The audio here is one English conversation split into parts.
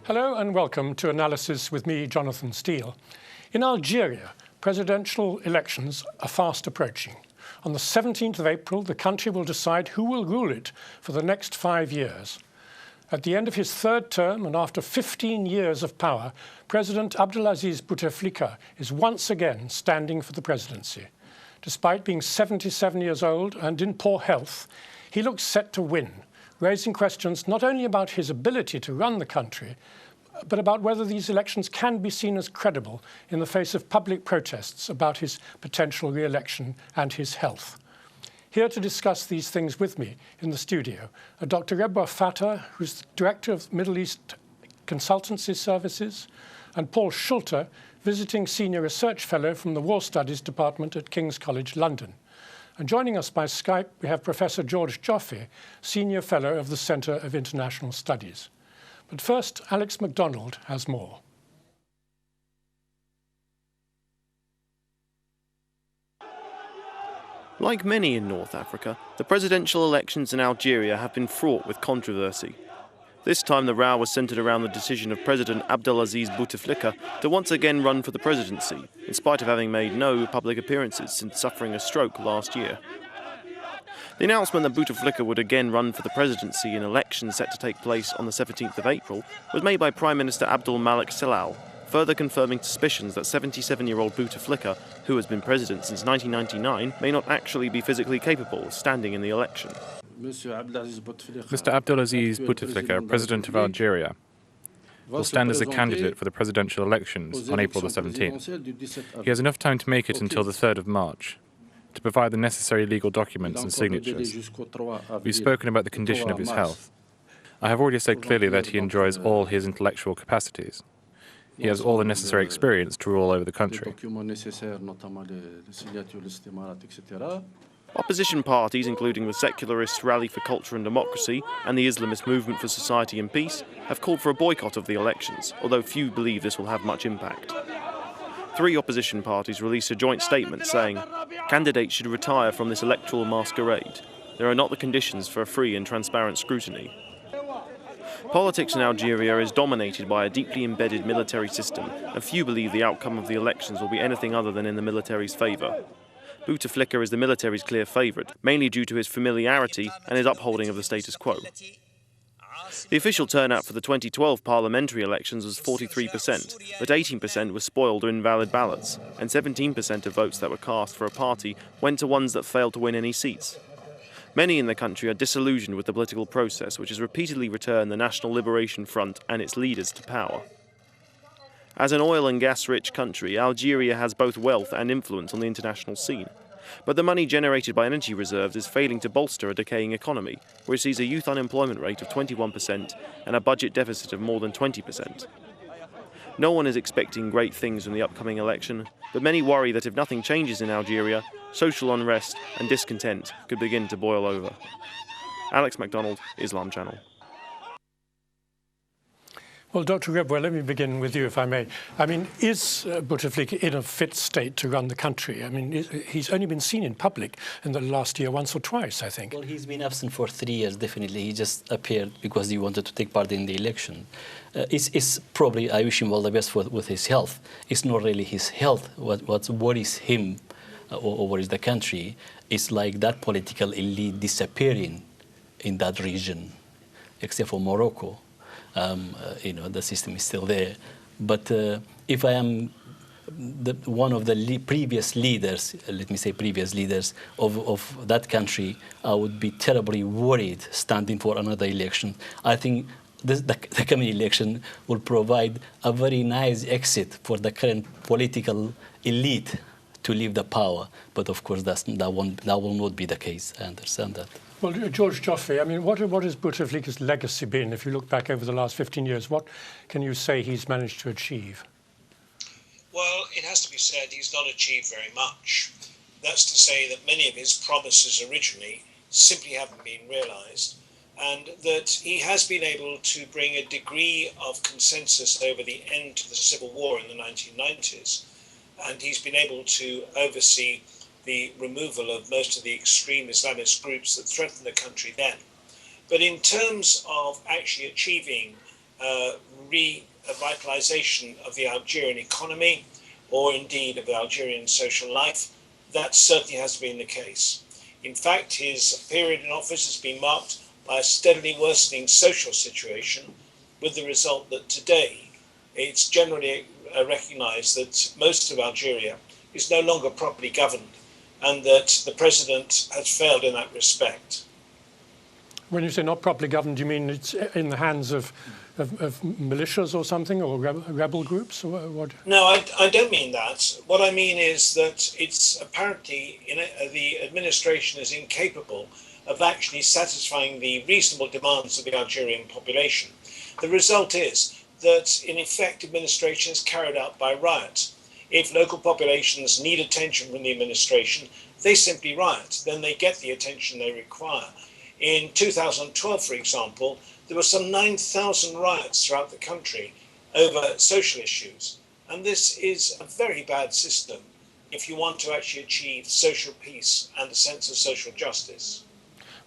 Hello and welcome to Analysis with me, Jonathan Steele. In Algeria, presidential elections are fast approaching. On the 17th of April, the country will decide who will rule it for the next 5 years. At the end of his third term and after 15 years of power, President Abdelaziz Bouteflika is once again standing for the presidency. Despite being 77 years old and in poor health, he looks set to win, raising questions not only about his ability to run the country, but about whether these elections can be seen as credible in the face of public protests about his potential re-election and his health. Here to discuss these things with me in the studio are Dr. Rebwa Fattah, who's the Director of Middle East Consultancy Services, and Paul Schulte, Visiting Senior Research Fellow from the War Studies Department at King's College London. And joining us by Skype, we have Professor George Joffe, Senior Fellow of the Centre of International Studies. But first, Alex MacDonald has more. Like many in North Africa, the presidential elections in Algeria have been fraught with controversy. This time the row was centred around the decision of President Abdelaziz Bouteflika to once again run for the presidency, in spite of having made no public appearances since suffering a stroke last year. The announcement that Bouteflika would again run for the presidency in elections set to take place on the 17th of April was made by Prime Minister Abdel Malik Sellal, further confirming suspicions that 77-year-old Bouteflika, who has been president since 1999, may not actually be physically capable of standing in the election. Mr. Abdelaziz Bouteflika, President of Algeria, will stand as a candidate for the presidential elections on April the 17th. He has enough time to make it until the 3rd of March to provide the necessary legal documents and signatures. We've spoken about the condition of his health. I have already said clearly that he enjoys all his intellectual capacities. He has all the necessary experience to rule over the country. Opposition parties, including the secularist Rally for Culture and Democracy and the Islamist Movement for Society and Peace, have called for a boycott of the elections, although few believe this will have much impact. 3 opposition parties released a joint statement saying, "Candidates should retire from this electoral masquerade. There are not the conditions for a free and transparent scrutiny." Politics in Algeria is dominated by a deeply embedded military system, and few believe the outcome of the elections will be anything other than in the military's favour. Bouteflika is the military's clear favourite, mainly due to his familiarity and his upholding of the status quo. The official turnout for the 2012 parliamentary elections was 43%, but 18% were spoiled or invalid ballots, and 17% of votes that were cast for a party went to ones that failed to win any seats. Many in the country are disillusioned with the political process, which has repeatedly returned the National Liberation Front and its leaders to power. As an oil and gas-rich country, Algeria has both wealth and influence on the international scene. But the money generated by energy reserves is failing to bolster a decaying economy, where it sees a youth unemployment rate of 21% and a budget deficit of more than 20%. No one is expecting great things from the upcoming election, but many worry that if nothing changes in Algeria, social unrest and discontent could begin to boil over. Alex MacDonald, Islam Channel. Well, Dr. Rebwa, let me begin with you, if I may. I mean, is Bouteflika in a fit state to run the country? I mean, he's only been seen in public in the last year once or twice, I think. Well, he's been absent for 3 years, definitely. He just appeared because he wanted to take part in the election. It's probably, I wish him all the best with his health. It's not really his health. What worries him or worries the country is like that political elite disappearing in that region, except for Morocco. The system is still there. But if I am one of the previous leaders, let me say previous leaders of that country, I would be terribly worried standing for another election. I think the coming election will provide a very nice exit for the current political elite to leave the power. But of course, that will not be the case. I understand that. Well, George Joffe, I mean, what has Bouteflika's legacy been? If you look back over the last 15 years, what can you say he's managed to achieve? Well, it has to be said he's not achieved very much. That's to say that many of his promises originally simply haven't been realised, and that he has been able to bring a degree of consensus over the end to the civil war in the 1990s, and he's been able to oversee the removal of most of the extreme Islamist groups that threatened the country then. But in terms of actually achieving revitalization of the Algerian economy or indeed of Algerian social life. That certainly has been the case. In fact, his period in office has been marked by a steadily worsening social situation, with the result that today it's generally recognized that most of Algeria is no longer properly governed and that the president has failed in that respect. When you say not properly governed, do you mean it's in the hands of militias or something, or rebel groups, or what? No, I don't mean that. What I mean is that it's apparently the administration is incapable of actually satisfying the reasonable demands of the Algerian population. The result is that, in effect, administration is carried out by riot. If local populations need attention from the administration, they simply riot. Then they get the attention they require. In 2012, for example, there were some 9,000 riots throughout the country over social issues. And this is a very bad system if you want to actually achieve social peace and a sense of social justice.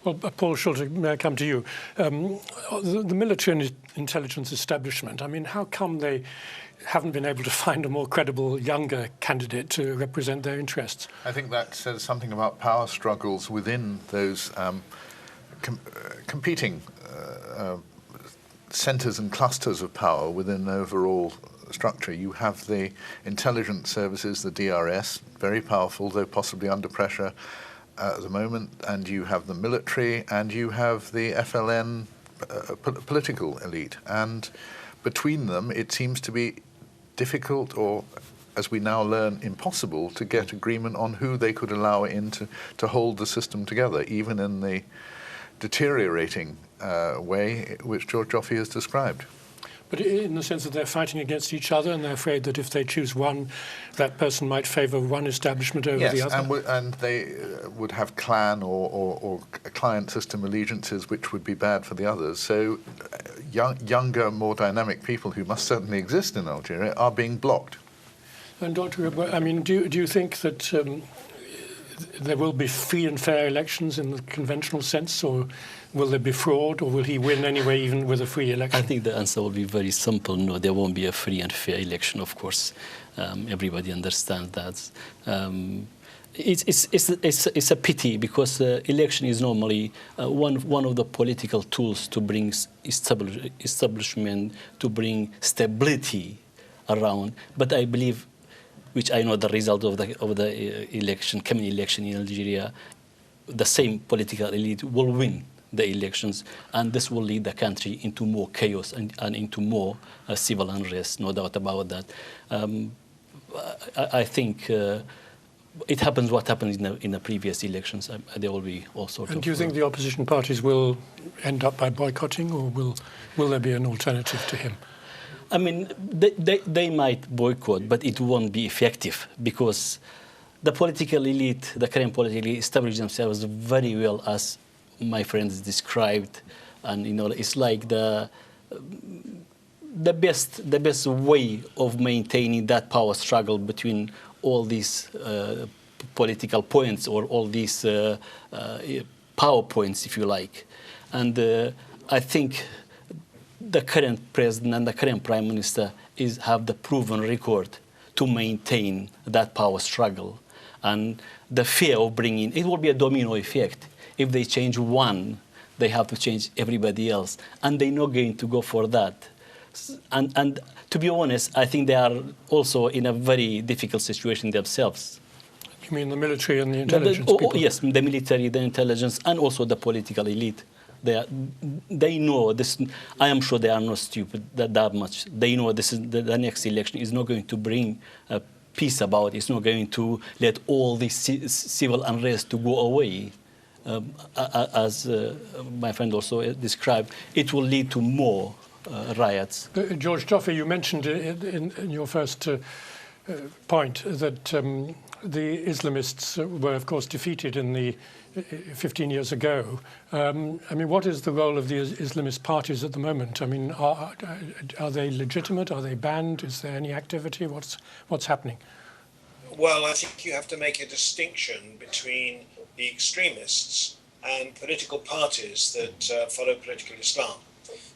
Well, Paul Schulte, may I come to you? The military and intelligence establishment, I mean, how come they haven't been able to find a more credible younger candidate to represent their interests? I think that says something about power struggles within those competing centres and clusters of power within the overall structure. You have the intelligence services, the DRS, very powerful, though possibly under pressure at the moment, and you have the military, and you have the FLN political elite. And between them, it seems to be difficult, or as we now learn, impossible, to get agreement on who they could allow in to hold the system together, even in the deteriorating way which George Joffe has described. But in the sense that they're fighting against each other, and they're afraid that if they choose one, that person might favour one establishment over the other? Yes, and they would have clan or client system allegiances which would be bad for the others. So younger, more dynamic people who must certainly exist in Algeria are being blocked. And Dr. I mean, do you think that there will be free and fair elections in the conventional sense, or will there be fraud, or will he win anyway, even with a free election? I think the answer will be very simple. No, there won't be a free and fair election, of course. Everybody understands that. It's a pity, because election is normally one of the political tools to bring establishment, to bring stability around. But I believe, which I know the result of the election, coming election in Algeria, the same political elite will win the elections, and this will lead the country into more chaos and into more civil unrest, no doubt about that. I think it happens what happened in the previous elections. There will be all sorts of... And do you think the opposition parties will end up by boycotting, or will there be an alternative to him? I mean, they might boycott, but it won't be effective, because the political elite, the current political elite, establish themselves very well, as my friends described, and it's like the best way of maintaining that power struggle between all these political points, or all these power points, if you like. And I think the current president and the current prime minister have the proven record to maintain that power struggle. And the fear of bringing, it will be a domino effect. If they change one, they have to change everybody else. And they're not going to go for that. And to be honest, I think they are also in a very difficult situation themselves. You mean the military and the intelligence people? Yes, the military, the intelligence, and also the political elite. They know this. I am sure they are not stupid that much. They know this is the next election is not going to bring peace about. It's not going to let all this civil unrest to go away. As my friend also described, it will lead to more riots. George Joffe, you mentioned in your first point that the Islamists were, of course, defeated in the 15 years ago. I mean, what is the role of the Islamist parties at the moment? I mean, are they legitimate? Are they banned? Is there any activity? What's happening? Well, I think you have to make a distinction between the extremists and political parties that follow political Islam.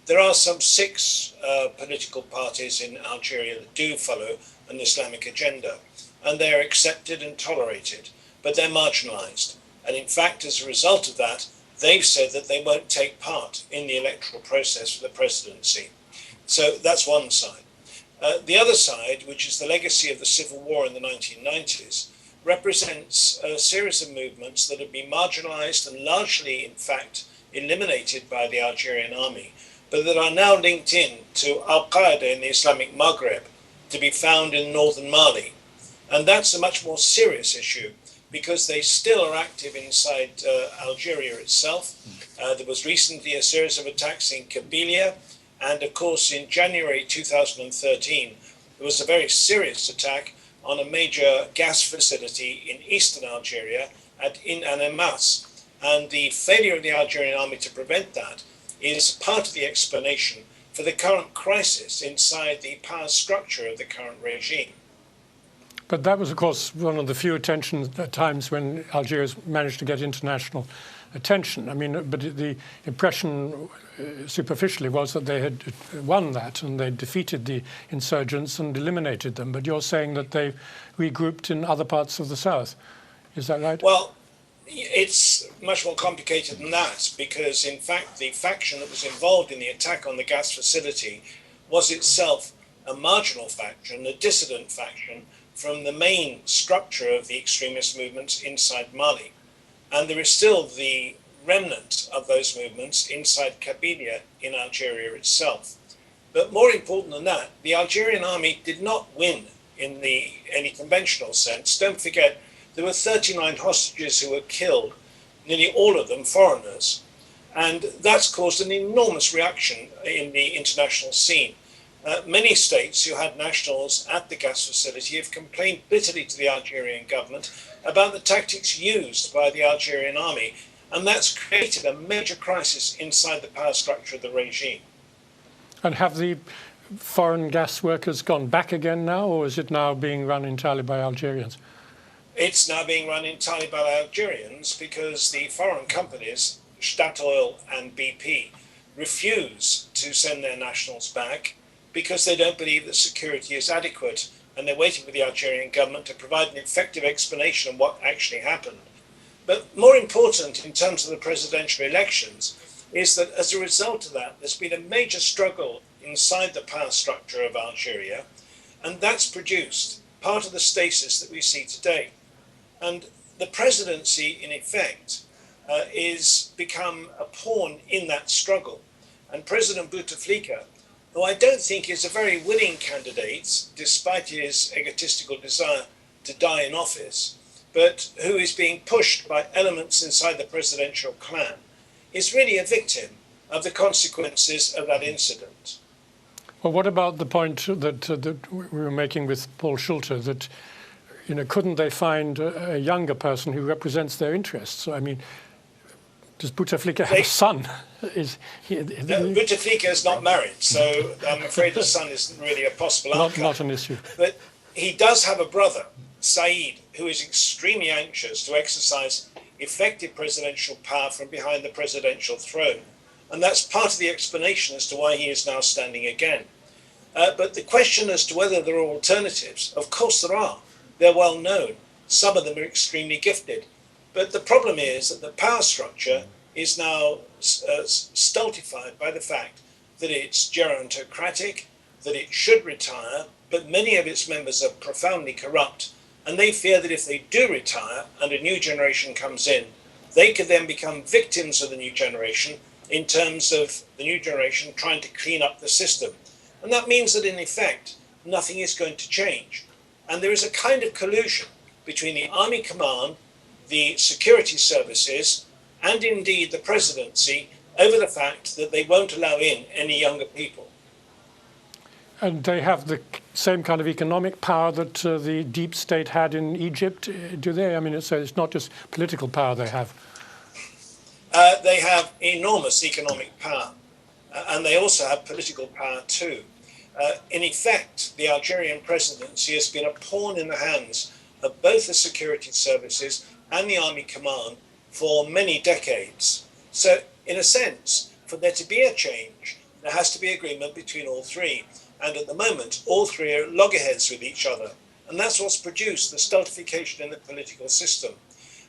there are some 6 political parties in Algeria that do follow an Islamic agenda, and they're accepted and tolerated, but they're marginalized. And in fact, as a result of that, they've said that they won't take part in the electoral process for the presidency. So that's one side. The other side, which is the legacy of the civil war in the 1990s, represents a series of movements that have been marginalized and largely, in fact, eliminated by the Algerian army, but that are now linked in to Al-Qaeda in the Islamic Maghreb, to be found in northern Mali. And that's a much more serious issue because they still are active inside Algeria itself. There was recently a series of attacks in Kabylia, and of course in January 2013 there was a very serious attack on a major gas facility in eastern Algeria in Annemasse. And the failure of the Algerian army to prevent that is part of the explanation for the current crisis inside the power structure of the current regime. But that was, of course, one of the few times when Algeria managed to get international attention. I mean, but the impression superficially was that they had won that and they defeated the insurgents and eliminated them. But you're saying that they regrouped in other parts of the south. Is that right? Well, it's much more complicated than that, because in fact the faction that was involved in the attack on the gas facility was itself a marginal faction, a dissident faction from the main structure of the extremist movements inside Mali. And there is still the remnant of those movements inside Kabylia in Algeria itself. But more important than that, the Algerian army did not win in any conventional sense. Don't forget, there were 39 hostages who were killed, nearly all of them foreigners. And that's caused an enormous reaction in the international scene. Many states who had nationals at the gas facility have complained bitterly to the Algerian government about the tactics used by the Algerian army. And that's created a major crisis inside the power structure of the regime. And have the foreign gas workers gone back again now, or is it now being run entirely by Algerians? It's now being run entirely by Algerians because the foreign companies, Statoil and BP, refuse to send their nationals back because they don't believe that security is adequate, and they're waiting for the Algerian government to provide an effective explanation of what actually happened. But more important in terms of the presidential elections is that as a result of that, there's been a major struggle inside the power structure of Algeria, and that's produced part of the stasis that we see today. And the presidency, in effect, is become a pawn in that struggle. And President Bouteflika, who I don't think is a very willing candidate, despite his egotistical desire to die in office, but who is being pushed by elements inside the presidential clan, is really a victim of the consequences of that incident. Well, what about the point that we were making with Paul Schulte, that couldn't they find a younger person who represents their interests? I mean, does Bouteflika have a son? Bouteflika is not married, so I'm afraid the son isn't really a possible outcome. Not an issue. But he does have a brother, Said, who is extremely anxious to exercise effective presidential power from behind the presidential throne. And that's part of the explanation as to why he is now standing again. But the question as to whether there are alternatives, of course there are. They're well known. Some of them are extremely gifted. But the problem is that the power structure is now stultified by the fact that it's gerontocratic, that it should retire, but many of its members are profoundly corrupt. And they fear that if they do retire and a new generation comes in, they could then become victims of the new generation in terms of the new generation trying to clean up the system. And that means that in effect, nothing is going to change. And there is a kind of collusion between the army command, the security services, and indeed the presidency over the fact that they won't allow in any younger people. And they have the same kind of economic power that the deep state had in Egypt, do they? I mean, it's not just political power they have. They have enormous economic power, and they also have political power too. In effect, the Algerian presidency has been a pawn in the hands of both the security services and the army command for many decades. So, in a sense, for there to be a change, There has to be agreement between all three. And at the moment, all three are at loggerheads with each other. And that's what's produced the stultification in the political system.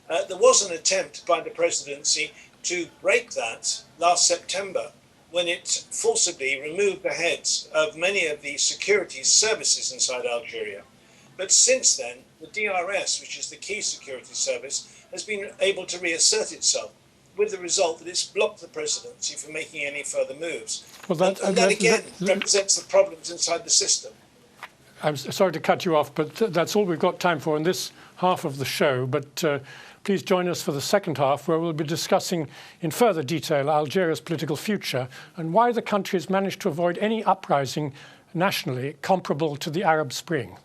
There was an attempt by the presidency to break that last September when it forcibly removed the heads of many of the security services inside Algeria. But since then, the DRS, which is the key security service, has been able to reassert itself, with the result that it's blocked the presidency from making any further moves. Well, that again represents the problems inside the system. I'm sorry to cut you off, but that's all we've got time for in this half of the show. But please join us for the second half, where we'll be discussing in further detail Algeria's political future and why the country has managed to avoid any uprising nationally comparable to the Arab Spring.